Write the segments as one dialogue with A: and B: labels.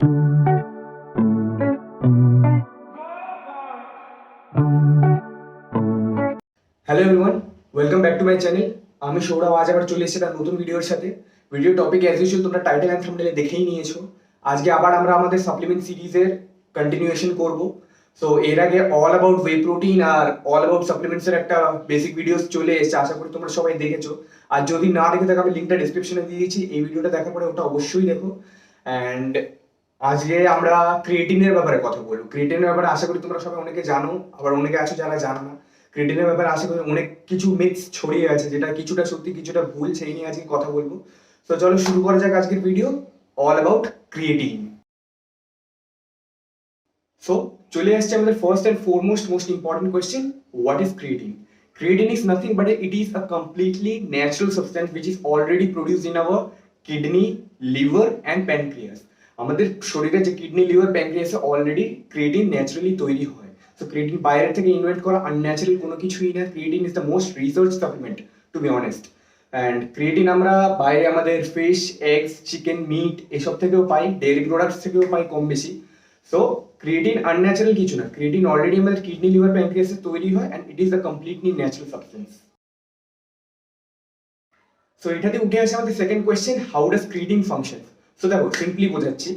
A: Hello everyone, welcome back to my channel. আমি সৌরভ আজ আবার চলে এসেছি তার নতুন ভিডিওর সাথে। ভিডিও টপিক অ্যাজ ইউজুয়াল তোমরা টাইটেল অ্যান্ড থাম্বনেলে দেখেই নিয়েছো। আজকে আবার আমরা আমাদের সাপ্লিমেন্ট সিরিজের কন্টিনিউয়েশন করব। সো এর আগে অল অ্যাবাউট ওয়ে প্রোটিন আর অল অ্যাবাউট সাপ্লিমেন্টসের একটা বেসিক ভিডিওস চলে এসেছে, আশা করি তোমরা সবাই দেখেছো। আর যদি না দেখে থাকো আমি লিঙ্কটা ডিসক্রিপশনে দিয়ে দিয়েছি, এই ভিডিওটা দেখার পরে ওটা অবশ্যই দেখো। অ্যান্ড আজকে আমরা ক্রিয়েটিনের ব্যাপারে কথা বলবো। ক্রিয়েটিনের ব্যাপারে আশা করি তোমরা সবাই অনেকে জানো, আবার অনেকে আছো যারা জানো না। ক্রিয়েটিনের ব্যাপারে আশা করি অনেক কিছু মিথস ছড়িয়ে আছে, যেটা কিছুটা সত্যি কিছুটা ভুল, সেই নিয়ে আজকে কথা বলবো। তো চলো শুরু করা যাক আজকের video, all about creatine. So চলে আসছে আমাদের first and foremost most important question, what is creatine? Creatine is nothing but it is a completely natural substance which is already produced in our kidney, liver and pancreas. আমাদের শরীরে যে kidney, liver, প্যানক্রিয়াসে already creatine naturally তৈরি হয়। So creatine বাইরে থেকে invent করা unnatural কোনো কিছুই না। Creatine is the most research supplement to be honest. And creatine আমরা বাইরে আমাদের ফিশ, এগস, চিকেন, মিট এসব থেকেও পাই, ডেয়ারি প্রোডাক্টস থেকেও পাই কম বেশি। সো ক্রিয়েটিন আনন্যাচারাল কিছু না, ক্রিয়েটিন অলরেডি আমাদের কিডনি, লিভার, প্যানক্রিয়াসে তৈরি হয় and it is the completely natural substance. So এটাতে উঠে আসে আমাদের second question, how does creatine function? So দেখো সিম্পলি বোঝাচ্ছি,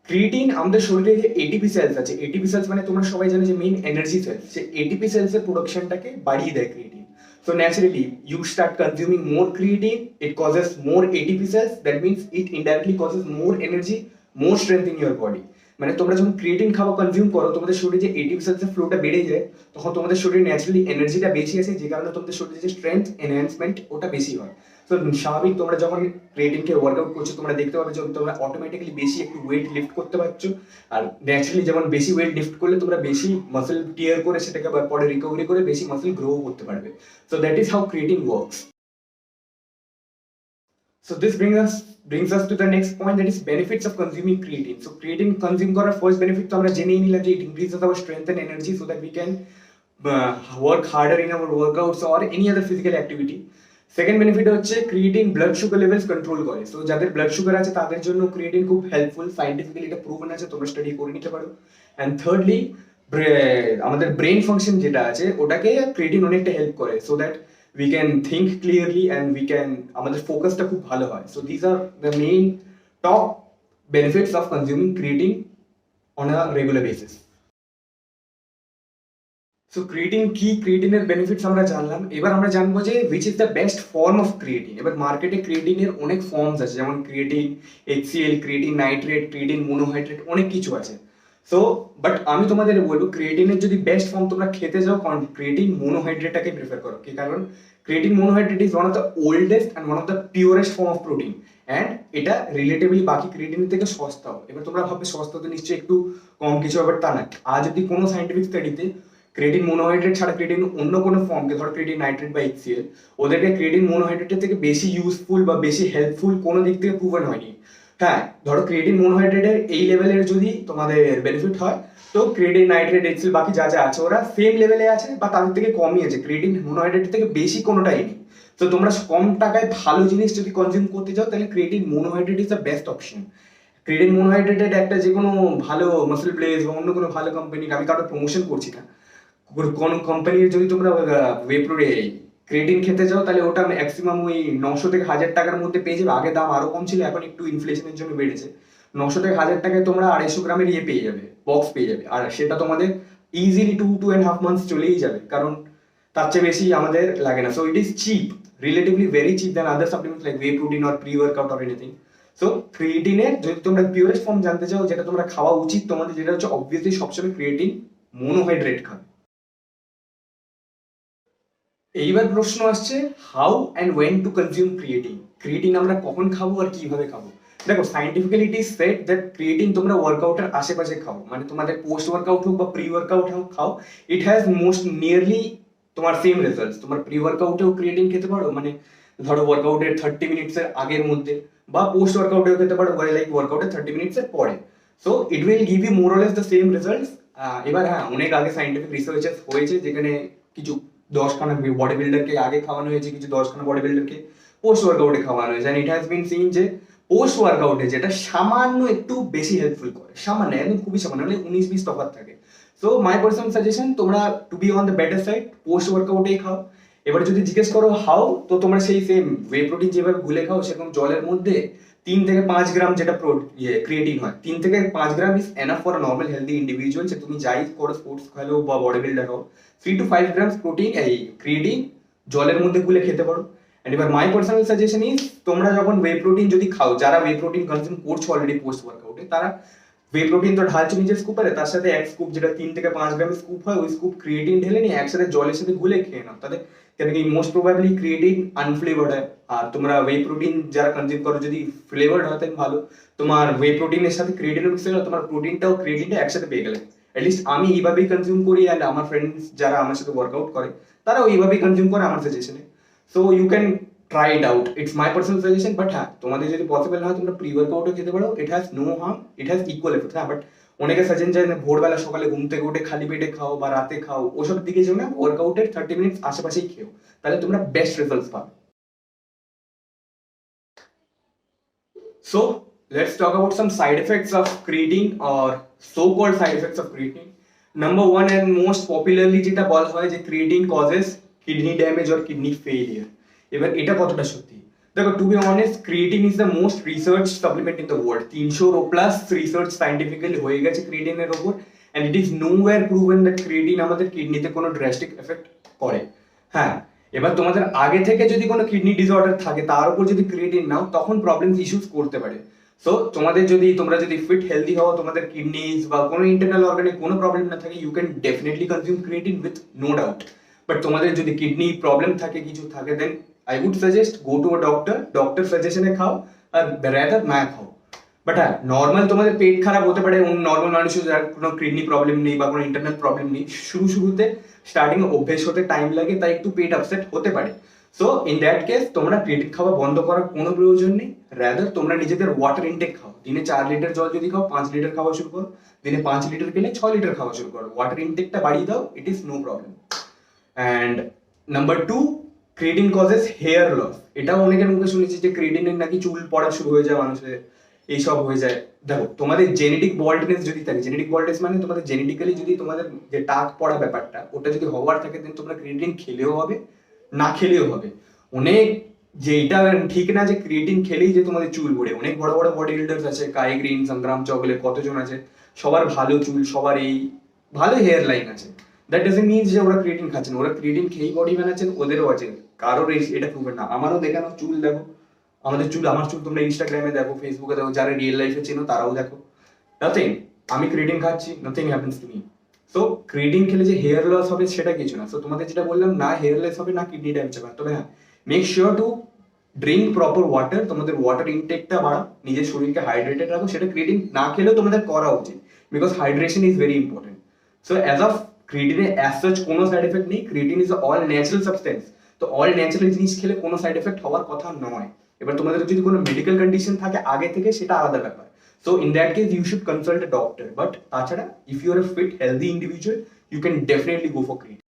A: ক্রিয়েটিন আমাদের শরীরে যে এটিপি সেলস আছে, এটিপি সেলস মানে তোমরা সবাই জানো যে মেইন এনার্জি সেলস, যে এটিপি সেলসের প্রোডাকশনটাকে বাড়িয়ে দেয় creatine. So naturally, you start consuming more creatine, it causes more ATP cells, that means it indirectly causes more energy, more strength in your body. মানে তোমরা যখন ক্রিয়েটিন খাওয়া কনজিউম করো, তোমাদের শরীরে যে এটিপি সেলসের ফ্লোটা বেড়ে যায়, তখন তোমাদের শরীরে ন্যাচারালি এনার্জিটা বেশি আসে, যে কারণে তোমাদের শরীরে যে স্ট্রেংথ এনহ্যান্সমেন্ট ওটা বেশি হয়। তো স্বাভাবিক তোমরা যখন ক্রিয়েটিনকে ওয়ার্কআউট করছো, তোমরা দেখতে পাবে যে তোমরা অটোমেটিক্যালি বেশি একটু ওয়েট লিফট করতে পারছো। আর ন্যাচারালি যেমন বেশি ওয়েট লিফট করলে তোমরা বেশি মাসেল টিয়ার করে সেটাকে পরে রিকভারি করে বেশি মাসেল গ্রো করতে পারবে। So that is how creatine works. So this brings us to the next point, that is benefits of consuming creatine. So creatine consume করার first benefit তো আমরা জেনেই নিলাম যে it increases our strength and energy so that we can work harder in our workouts or any other physical activity. Second benefit হচ্ছে creatine blood sugar levels control করে। So যাদের blood sugar আছে তাদের জন্য ক্রিয়েটিন খুব helpful, scientifically এটা proven আছে, তোমরা স্টাডি করে নিতে পারো। অ্যান্ড থার্ডলি, আমাদের ব্রেন ফাংশন যেটা আছে ওটাকে ক্রিয়েটিন অনেকটা হেল্প করে, so that we can think clearly and we can, আমাদের ফোকাসটা খুব ভালো হয়। So this are the main top benefits of consuming creatine on a regular basis. So creatine কি, ক্রিয়েটিনের বেনিফিটস আমরা জানলাম, এবার আমরা জানবো যে which is the best form of creatine. এবার মার্কেটে ক্রিয়েটিনের অনেক ফর্মস আছে, যেমন creatine HCl, creatine nitrate, creatine monohydrate, অনেক কিছু আছে। সো বাট আমি তোমাদের বলবো ক্রিয়েটিনের যদি বেস্ট ফর্ম তোমরা খেতে যাও, কারণ ক্রিয়েটিন মোনোহাইড্রেটটাকে প্রেফার করো। কি কারণ creatine monohydrate is one of the oldest and one of the purest form of protein, and এটা রিলেটিভলি বাকি ক্রিয়েটিনের থেকে সস্তাও। এবার তোমরা ভাববে সস্তা তো নিশ্চয়ই একটু কম কিছু, আবার তা না। আজ যদি কোনো সাইন্টিফিক স্টাডিতে ক্রিয়েটিন মোনোহাইড্রেট ছাড়া ক্রিয়েটিন অন্য কোনো ফর্মকে, ধরো ক্রিয়েটিন নাইট্রেট বা HCl, ওদেরকে ক্রিয়েটিন মোনোহাইড্রেটের থেকে বেশি ইউজফুল বা বেশি হেল্পফুল কোনো দিক থেকে প্রুভেন হয়নি। হ্যাঁ, ধরো ক্রিয়েটিন মোনোহাইড্রেটের এই লেভেলের যদি তোমাদের বেনিফিট হয়, তো ক্রিয়েটিন নাইট্রেট, HCl বাকি যা যা আছে ওরা সেম লেভেলে আছে বা তার থেকে কমই আছে, ক্রিয়েটিন মোনোহাইড্রেটের থেকে বেশি কোনোটাই নেই। তো তোমরা কম টাকায় ভালো জিনিস যদি কনজিউম করতে চাও, তাহলে creatine monohydrate is the best option. Creatine মোনোহাইড্রেটেড একটা যে কোনো ভালো মাসেল ব্লেজ বা অন্য কোনো ভালো কোম্পানির, আমি কারোর প্রমোশন করছি না, কোন কোম্পানির যদি তোমরা ওয়েপ্রোরে ক্রিয়েটিন খেতে যাও, তাহলে ওটা ম্যাক্সিমাম ওই 900 থেকে 1000 টাকার মধ্যে পেয়ে যাবে। আগে দাম আরো কম ছিল, এখন একটু ইনফ্লেশনের জন্য বেড়েছে। 900 থেকে 1000 টাকায় তোমরা 250 গ্রামের ইয়ে পেয়ে যাবে, বক্স পেয়ে যাবে, আর সেটা তোমাদের ইজিলি 2.5 মান্থস চলেই যাবে, কারণ তার চেয়ে বেশি আমাদের লাগে না। So it is cheap, relatively very cheap than other supplements like whey protein or pre workout or anything. So ক্রিয়েটিনের যদি তোমরা পিওরেস্ট ফর্ম জানতে চাও, যেটা তোমরা খাওয়া উচিত তোমাদের, যেটা হচ্ছে অবভিয়াসলি সবসময় ক্রিয়েটিন মোনোহাইড্রেট খাবে। এইবার প্রশ্ন আসছে, how and went to consume creatine. Creatine আমরা কখন খাবো আর কিভাবে খাবো? দেখো scientifically it is said that creatine তোমরা ওয়ার্কআউটের আশেপাশে খাও, মানে তোমাদের পোস্ট ওয়ার্কআউট হোক বা প্রি ওয়ার্কআউট হোক খাও, ইট হ্যাজ মোস্ট নিয়ারলি তোমার সেম রেজাল্টস। তোমার প্রি ওয়ার্কআউটেও ক্রিয়েটিন খেতে পারো, মানে ধরো ওয়ার্কআউটের 30 মিনিটসের আগের মধ্যে, বা পোস্ট ওয়ার্কআউটেও খেতে পারো, লাইক ওয়ার্কআউটের 30 মিনিটসের পরে। So it will give you more or less the same results. এবার হ্যাঁ, অনেক আগে সাইন্টিফিক রিসার্চেস হয়েছে, যেখানে কিছু 10খানা বডি বিল্ডারকে আগে খাওয়ানো হয়েছে, কিছু 10খানা বডি বিল্ডারকে পোস্ট ওয়ার্কআউটে খাওয়ানো হয়েছে, and it has been seen যে পোস্ট ওয়ার্কআউটে যেটা সামান্য একটু বেশি হেল্পফুল করে, সামান্য একদম খুবই সামান্য, মানে 19-20 তফাৎ থাকে। সো মাই পার্সোনাল সাজেশন, তোমরা to be on the better side post ওয়ার্কআউটেই খাও। এবার যদি জিজ্ঞেস করো হাউ, তো তোমরা সেই সেম ওয়ে প্রোটিন যেভাবে গুলে খাও সেরকম জলের মধ্যে 3 থেকে 5 গ্রাম যেটা ক্রিয়েটিন হয়, 3 থেকে 5 gram is enough for normal healthy individual. যে তুমি যাই করো, স্পোর্টস খেলো বা বডি বিল্ডার হও, 3 to 5 গ্রাম প্রোটিন এই ক্রিয়েটিন জলের মধ্যে গুলে খেতে পারো। এন্ড এবার মাই পার্সোনাল সাজেশন ইজ, তোমরা যখন ওয়ে প্রোটিন যদি খাও, যারা ওয়ে প্রোটিন কনজিউম করছো অলরেডি পোস্ট ওয়ার্কআউটে, তারা ওয়ে প্রোটিন তো ঢালছো নিজের স্কুপারে, তার সাথে 1 স্কুপ যেটা 3 থেকে 5 গ্রামের স্কুপ হয়, ওই স্কুপ ক্রিয়েটিন ঢেলে নিয়ে একসাথে জলের সাথে গুলে খেয়ে নাও। তাদের কেন কি মোস্ট প্রবাবলি ক্রিয়েটিন আনফ্লেভার্ড হয়, আর তোমরা ওয়ে প্রোটিন যারা কনজিউম করো যদি ফ্লেভার্ড হয় তাই ভালো। তোমার ওয়ে প্রোটিনের সাথে ক্রিয়েটিনের মিক্স হলে তোমার প্রোটিনটাও ক্রিয়েটিনটা একসাথে পেয়ে গেলে। অ্যাটলিস্ট আমি এইভাবেই কনজিউম করি, অ্যান্ড আমার ফ্রেন্ডস যারা আমার সাথে ওয়ার্কআউট করে তারাও এইভাবেই কনজিউম করে আমার সাজেশনে। So you can try it out, it's my personal suggestion. But হ্যাঁ, তোমাদের যদি পসিবল না হয় তোমরা প্রি ওয়ার্কআউটও খেতে পারো, it has no harm, it has equal effect. হ্যাঁ, বাট অনেকে সাজেশন যায় না ভোরবেলা সকালে ঘুম থেকে উঠে খালি পেটে খাও বা রাতে খাও, ওসব দিকে যেও না, ওয়ার্কআউটের 30 মিনিটস আশেপাশেই খেও, তাহলে তোমরা বেস্ট রেজাল্টস পাবে। So let's talk about some side effects of creatine, or so-called side effects of creatine. Number one and most popularly যেটা বলা হয় যে creatine causes kidney damage or kidney failure. এবার এটা কতটা সত্যি? দেখো, to be honest, creatine is the most research supplement in the world. 300+ research scientifically হয়ে গেছে ক্রিয়েটিনের ওপর, and it is nowhere proven that creatine আমাদের কিডনিতে কোনো ড্রাস্টিক এফেক্ট করে। হ্যাঁ, এবার তোমাদের আগে থেকে যদি কোনো কিডনি ডিসঅর্ডার থাকে, তার উপর যদি ক্রিয়েটিন নাও, তখন প্রবলেম ইস্যুস করতে পারে। সো তোমরা যদি ফিট হেলদি হও, তোমাদের কিডনিজ বা কোনো ইন্টারনাল অর্গানে কোনো প্রবলেম না থাকে, you can definitely consume creatine with no doubt. But তোমাদের যদি কিডনি প্রবলেম থাকে, কিছু থাকে, then I would suggest go to a doctor, doctor সাজেশনে খাও, আর রাদার না খাও। বাট হ্যাঁ, নর্মাল তোমাদের পেট খারাপ হতে পারে, নর্মাল মানুষের যার কোনো কিডনি প্রবলেম নেই বা কোনো ইন্টারনাল প্রবলেম নেই, শুরুতে স্টার্টিং অভ্যেস হতে টাইম লাগে, তাই একটু পেট আপসেট হতে পারে। সো ইন দ্যাট কেস তোমরা ক্রিয়েটিন খাওয়া বন্ধ করার কোনো প্রয়োজন নেই, রাদার তোমরা নিজেদের ওয়াটার ইনটেক খাও। দিনে 4 লিটার জল যদি খাও, 5 লিটার খাওয়া শুরু করো। দিনে 5 লিটার পেলে 6 লিটার খাওয়া শুরু করো, ওয়াটার ইনটেকটা বাড়িয়ে দাও, it is no problem. And number 2, creatine causes hair loss. এটাও অনেকের মুখে শুনেছি যে ক্রিয়েটিনের নাকি চুল পড়া শুরু হয়ে যায় মানুষের, এইসব হয়ে যায়। দেখো, তোমাদের জেনেটিক বল্ডনেস যদি থাকে, জেনেটিক বল্ডনেস মানে তোমাদের জেনেটিক্যালি যদি তোমাদের যে টাক পড়া ব্যাপারটা ওটা যদি হওয়ার থাকে, দেন তোমরা ক্রিয়েটিন খেলেও হবে, না খেলেও হবে। অনেক যে এটা ঠিক না যে ক্রিয়েটিন খেলেই যে তোমাদের চুল পড়ে। অনেক বড় বড় বডি বিল্ডার্স আছে, কাই গ্রিন, সংগ্রাম চকলে, কতজন আছে, সবার ভালো চুল, সবার এই ভালো হেয়ার লাইন আছে। দ্যাট ডাজন্ট মিন যে ওরা ক্রিয়েটিন খাচ্ছেন, ওরা ক্রিয়েটিন খেয়েই বডি বানাচ্ছেন, ওদেরও আছে, কারোর এটা প্রুভেন না। আমারও দেখানো চুল দেখো, আমার চুল তোমরা ইনস্টাগ্রামে দেখো, ফেসবুকে দেখো, যারা রিয়েল লাইফে চেনো তারাও দেখো। নাথিং, আমি ক্রিয়েটিন খাচ্ছি, nothing happens to me. So creatine খেলে যে হেয়ার লস হবে সেটা কিছু না। সো তোমাদের যেটা বললাম, না হেয়ার লস হবে, না কিডনি ড্যামেজ হবে। তবে হ্যাঁ, make sure to drink proper water, তোমাদের ওয়াটার ইনটেকটা বাড়াও, নিজের শরীরকে হাইড্রেটেড রাখো। সেটা ক্রিয়েটিন না খেলেও তোমাদের করা উচিত, because hydration is very important. So as of ক্রিয়েটিনে অ্যাজ সাচ কোনো সাইড এফেক্ট নেই, creatine is all natural substance. তো অল ন্যাচারাল জিনিস খেলে কোনো সাইড এফেক্ট হওয়ার কথা নয়। এবার তোমাদের যদি কোনো মেডিকেল কন্ডিশন থাকে আগে থেকে, সেটা আলাদা ব্যাপার। So in that case you should consult a doctor. But তাছাড়া if you are a fit healthy individual, you can definitely go for creatine.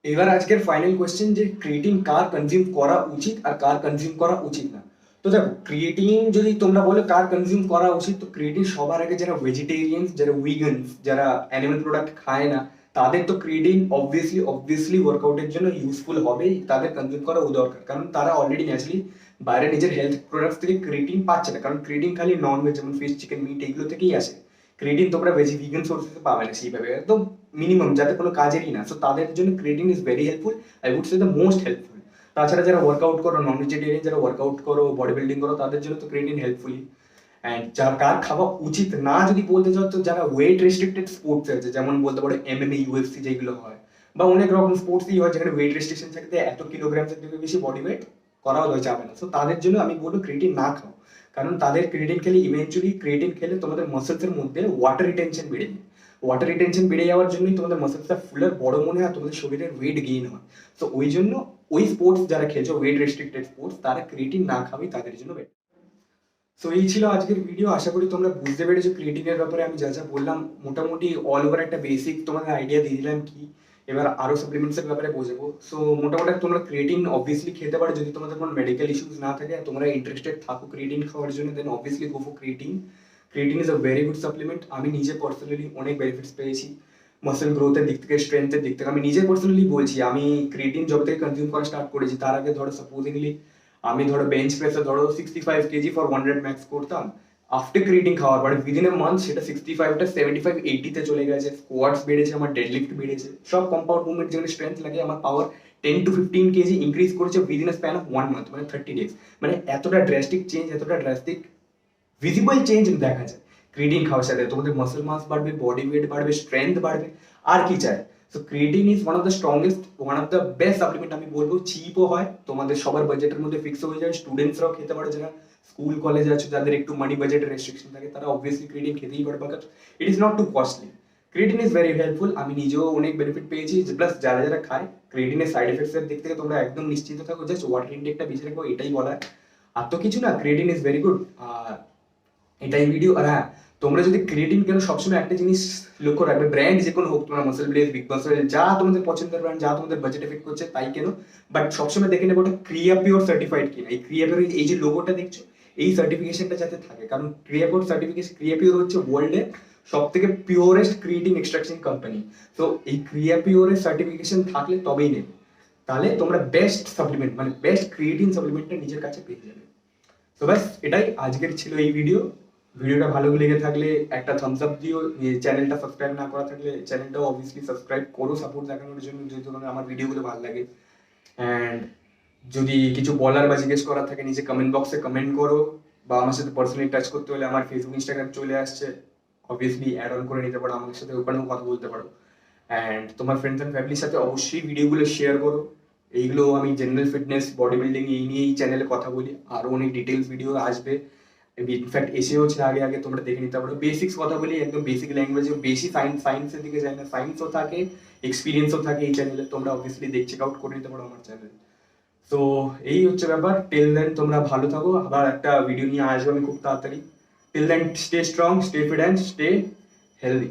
A: এবার আজকের ফাইনাল কোয়েশ্চেন, যে ক্রিয়েটিন কার কনজিউম করা উচিত আর কার কনজিউম করা উচিত না। তো দেখো, ক্রিয়েটিন যদি তোমরা বলো কার কনজিউম করা উচিত, তো ক্রিয়েটিন সবার আগে যারা ভেজিটেরিয়ান, যারা উইগানস, যারা অ্যানিমাল প্রোডাক্ট খায় না, তাদের তো ক্রিয়েটিন অবভিয়াসলি ওয়ার্কআউটের জন্য ইউজফুল হবেই, তাদের কনজিউম করা দরকার। কারণ তারা অলরেডি ন্যাচারালি বাইরে নিজের হেলথ প্রোডাক্টস থেকে ক্রিয়েটিন পাচ্ছে না। কারণ ক্রিয়েটিন খালি ননভেজ, যেমন ফিশ, চিকেন, মিট, এগুলো থেকেই আসে। ক্রিয়েটিন তোমরা ভিগান সোর্সেসে পাবে না সেইভাবে, একদম মিনিমাম, যাতে কোনো কাজেরই না। সো তাদের জন্য creatine is very helpful, I would say the most helpful. তাছাড়া যারা ওয়ার্কআউট করো, নন ভেজিটেরিয়ান যারা ওয়ার্কআউট করো, বডি বিল্ডিং করো, তাদের জন্য তো ক্রিয়েটিন হেল্পফুলি। অ্যান্ড যার কার খাওয়া উচিত না যদি বলতে চাও, তো যারা ওয়েট রেস্ট্রিক্টেড স্পোর্টস আছে, যেমন বলতে পারো MMA, UFC যেগুলো হয়, বা অনেক রকম স্পোর্টসই হয় যেখানে ওয়েট রেস্ট্রিকশন থাকে, এত কিলোগ্রামের থেকে বেশি বডি ওয়েট করাও যাবে না। সো তাদের জন্য আমি বলবো ক্রিয়েটিন না খাও। কারণ তাদের ক্রিয়েটিন খেলে ইভেন্চুয়ালি ক্রিয়েটিন খেলে তোমাদের মাসেলসের মধ্যে ওয়াটার রিটেনশন বেড়ে যায়। ওয়াটার রিটেনশন বেড়ে যাওয়ার জন্যই তোমাদের মাসেলসটা ফুলার বড় মনে হয়, তোমাদের শরীরের ওয়েট গেইন হয়। সো ওই জন্য ওই স্পোর্টস যারা খেলছো, ওয়েট রেস্ট্রিক্টেড স্পোর্টস, তারা ক্রিয়েটিন না খাবেই তাদের জন্য বেটার। সো এই ছিল আজকের ভিডিও। আশা করি তোমরা বুঝতে পেরেছো ক্রিয়েটিনের ব্যাপারে আমি যা যা বললাম, মোটামুটি অল ওভার একটা বেসিক তোমাদের আইডিয়া দিয়ে দিলাম কি এবার আরো সাপ্লিমেন্টসের ব্যাপারে বোঝাবো। সো মোটামুটি তোমরা ক্রিয়েটিন অবভিয়াসলি খেতে পারো যদি তোমাদের কোনো মেডিকেল ইস্যুস না থাকে আর তোমরা ইন্টারেস্টেড থাকো ক্রিয়েটিন খাওয়ার জন্য, then obviously go for creatine. Creatine is a very good supplement. আমি নিজে পার্সোনালি অনেক বেনিফিটস পেয়েছি মাসেল গ্রোথের দিক থেকে, স্ট্রেংথের দিক থেকে। আমি নিজে পার্সোনালি বলছি, আমি ক্রিয়েটিন যবে থেকে কনজিউম করা স্টার্ট করেছি তার আগে ধরো সাপোজিংলি আমি ধরো বেঞ্চ প্রেসে ধরো 65 kg ফর 100 ম্যাক্স করতাম। আফটার ক্রিয়েটিন খাওয়ার পরে উইদিন এ মান্থ সেটা 65টা 75-80-তে চলে গেছে। স্কোয়াটস বেড়েছে, আমার ডেডলিফট বেড়েছে, সব কম্পাউন্ড মুভমেন্ট যেখানে স্ট্রেংথ লাগে আমার পাওয়ার 10 to 15 kg ইনক্রিজ করেছে within a span of 1 month, মানে 30 days। মানে এতটা ড্রাস্টিক চেঞ্জ, এতটা ড্রাস্টিক ভিজিবল চেঞ্জ দেখা যায় ক্রিয়েটিন খাওয়ার সাথে। তোমাদের মাসল মাস বাড়বে, বডি ওয়েট বাড়বে, স্ট্রেংথ বাড়বে, আর কি চাই। So creatine is one of the strongest, one of the best supplement. আমি বলবো চিপও হয়, তোমাদের সবার বাজেটের মধ্যে ফিক্স হয়ে যায়। স্টুডেন্টসরাও খেতে পারে, যারা স্কুল কলেজে আছে, যাদের একটু মানি বাজেটের রেস্ট্রিকশন থাকে, তারা অবভিয়াসলি ক্রিয়েটিন খেতেই পারে, but it is not to costly. Creatine is very helpful. আমি নিজেও অনেক বেনিফিট পেয়েছি। প্লাস যারা যারা খায়, ক্রিয়েটিনের সাইড এফেক্টস এর দিক থেকে তোমরা একদম নিশ্চিন্ত থাকো, জাস্ট ওয়াটার ইনটেকটা বেশি রাখো, এটাই বলা। আর তো কিছু না, ক্রিয়েটিন ইজ ভেরি গুড। আর এটাই ভিডিও। আর হ্যাঁ, তোমরা যদি ক্রিয়েটিন কেন সবসময় একটা জিনিস লক্ষ্য রাখবে, ব্র্যান্ড যে কোনো হোক, তোমরা মাসল ব্লেজ, বিগ মাসল, যা তোমাদের পছন্দের ব্র্যান্ড, যা তোমাদের বাজেট এফেক্ট করছে তাই কেন, বাট সবসময় দেখে নেবো ওটা ক্রিয়াপিওর সার্টিফাইড কিনা। এই ক্রিয়াপিওর এই যে লোগোটা দেখছো, এই সার্টিফিকেশনটা যাতে থাকে, কারণ ক্রিয়াপিওর সার্টিফিকেশন, ক্রিয়াপিওর হচ্ছে ওয়ার্ল্ডের সব থেকে পিওরেস্ট ক্রিয়েটিন এক্সট্রাকশন কোম্পানি। তো এই ক্রিয়াপিওরের সার্টিফিকেশন থাকলে তবেই নেবে, তাহলে তোমরা বেস্ট সাপ্লিমেন্ট, মানে বেস্ট ক্রিয়েটিন সাপ্লিমেন্টটা নিজের কাছে পেয়ে যাবে। তো ব্যাস এটাই আজকের ছিল এই ভিডিও। ভিডিওটা ভালো লেগে থাকলে একটা থামস আপ দিও। চ্যানেলটা সাবস্ক্রাইব না করা থাকলে চ্যানেলটাও অবভিয়াসলি সাবস্ক্রাইব করো, সাপোর্ট দেখানোর জন্য, যদি তোমাদের আমার ভিডিওগুলো ভালো লাগে। অ্যান্ড যদি কিছু বলার বা জিজ্ঞেস করার থাকে নিচে কমেন্ট বক্সে কমেন্ট করো, বা আমার সাথে পার্সোনালি টাচ করতে হলে আমার ফেসবুক ইনস্টাগ্রাম চলে আসছে, অবভিয়াসলি অ্যাড অন করে নিতে পারো, আমার সাথে ওখানেও কথা বলতে পারো। অ্যান্ড তোমার ফ্রেন্ডস অ্যান্ড ফ্যামিলির সাথে অবশ্যই ভিডিওগুলো শেয়ার করো। এইগুলো আমি জেনারেল ফিটনেস, বডি বিল্ডিং এই নিয়েই চ্যানেলে কথা বলি, আরও অনেক ডিটেলস ভিডিও আসবে। ইনফ্যাক্ট এসেও হচ্ছে, আগে আগে তোমরা দেখে নিতে পারো। বেসিক্স কথা বলি, একদম বেসিক ল্যাঙ্গুয়েজে, বেশি সায়েন্সের দিকে যায় না, সায়েন্সও থাকে, এক্সপিরিয়েন্সও থাকে এই চ্যানেলে। তোমরা অবভিয়াসলি চেক আউট করে নিতে পারো আমার চ্যানেল। তো এই হচ্ছে ব্যাপার। টিল দেন তোমরা ভালো থাকো, আবার একটা ভিডিও নিয়ে আসবো আমি খুব তাড়াতাড়ি। Till then stay strong, stay fit and stay healthy.